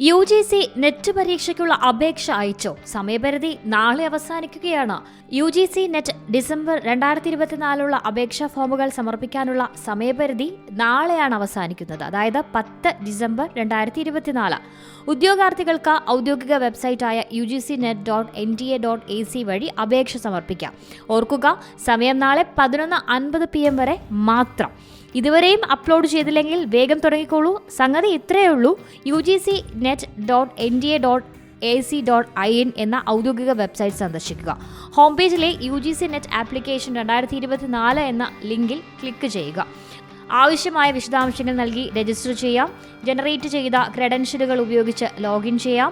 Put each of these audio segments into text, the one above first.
UGC net പരീക്ഷയ്ക്കുള്ള അപേക്ഷ അയച്ചോ? സമയപരിധി നാളെ അവസാനിക്കുകയാണ്. UGC നെറ്റ് ഡിസംബർ 2024 അപേക്ഷാ ഫോമുകൾ സമർപ്പിക്കാനുള്ള സമയപരിധി നാളെയാണ് അവസാനിക്കുന്നത്. അതായത് 10 ഡിസംബർ 2024. ഉദ്യോഗാർത്ഥികൾക്ക് ഔദ്യോഗിക വെബ്സൈറ്റായ ugcnet.nta.ac വഴി അപേക്ഷ സമർപ്പിക്കാം. ഓർക്കുക, സമയം നാളെ 11:50 PM വരെ മാത്രം. ഇതുവരെയും അപ്ലോഡ് ചെയ്തില്ലെങ്കിൽ വേഗം തുടങ്ങിക്കോളൂ. സംഗതി ഇത്രയേ ഉള്ളൂ. ugcnet.nta.ac.in എന്ന ഔദ്യോഗിക വെബ്സൈറ്റ് സന്ദർശിക്കുക. ഹോം പേജിലെ UGC നെറ്റ് ആപ്ലിക്കേഷൻ 2024 എന്ന ലിങ്കിൽ ക്ലിക്ക് ചെയ്യുക. ആവശ്യമായ വിശദാംശങ്ങൾ നൽകി രജിസ്റ്റർ ചെയ്യാം. ജനറേറ്റ് ചെയ്ത ക്രെഡൻഷ്യലുകൾ ഉപയോഗിച്ച് ലോഗിൻ ചെയ്യാം.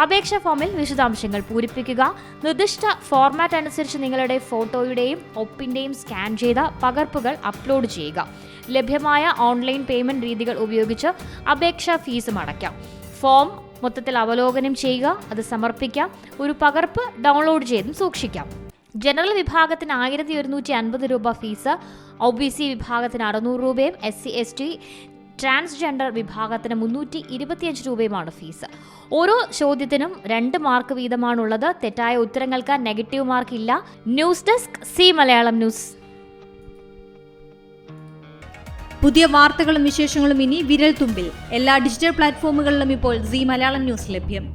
അപേക്ഷാ ഫോമിൽ വിശദാംശങ്ങൾ പൂരിപ്പിക്കുക. നിർദ്ദിഷ്ട ഫോർമാറ്റ് അനുസരിച്ച് നിങ്ങളുടെ ഫോട്ടോയുടെയും ഒപ്പിന്റെയും സ്കാൻ ചെയ്ത പകർപ്പുകൾ അപ്ലോഡ് ചെയ്യുക. ലഭ്യമായ ഓൺലൈൻ പേയ്മെന്റ് രീതികൾ ഉപയോഗിച്ച് അപേക്ഷാ ഫീസും അടയ്ക്കാം. ഫോം മൊത്തത്തിൽ അവലോകനം ചെയ്യുക, അത് സമർപ്പിക്കാം. ഒരു പകർപ്പ് ഡൗൺലോഡ് ചെയ്തും സൂക്ഷിക്കാം. ജനറൽ വിഭാഗത്തിന് 1150 രൂപ ഫീസ്, OBC വിഭാഗത്തിന് 600 രൂപയും SC/ST ട്രാൻസ്ജെൻഡർ വിഭാഗത്തിന് 325 രൂപയുമാണ് ഫീസ്. ഓരോ ചോദ്യത്തിനും 2 മാർക്ക് വീതമാണുള്ളത്. തെറ്റായ ഉത്തരങ്ങൾക്ക് നെഗറ്റീവ് മാർക്ക് ഇല്ല. News desk C Malayalam news. പുതിയ വാർത്തകളും വിശേഷങ്ങളും ഇനി വിരൽ തുമ്പിൽ. എല്ലാ ഡിജിറ്റൽ പ്ലാറ്റ്ഫോമുകളിലും ഇപ്പോൾ സി മലയാളം ന്യൂസ് ലഭ്യം.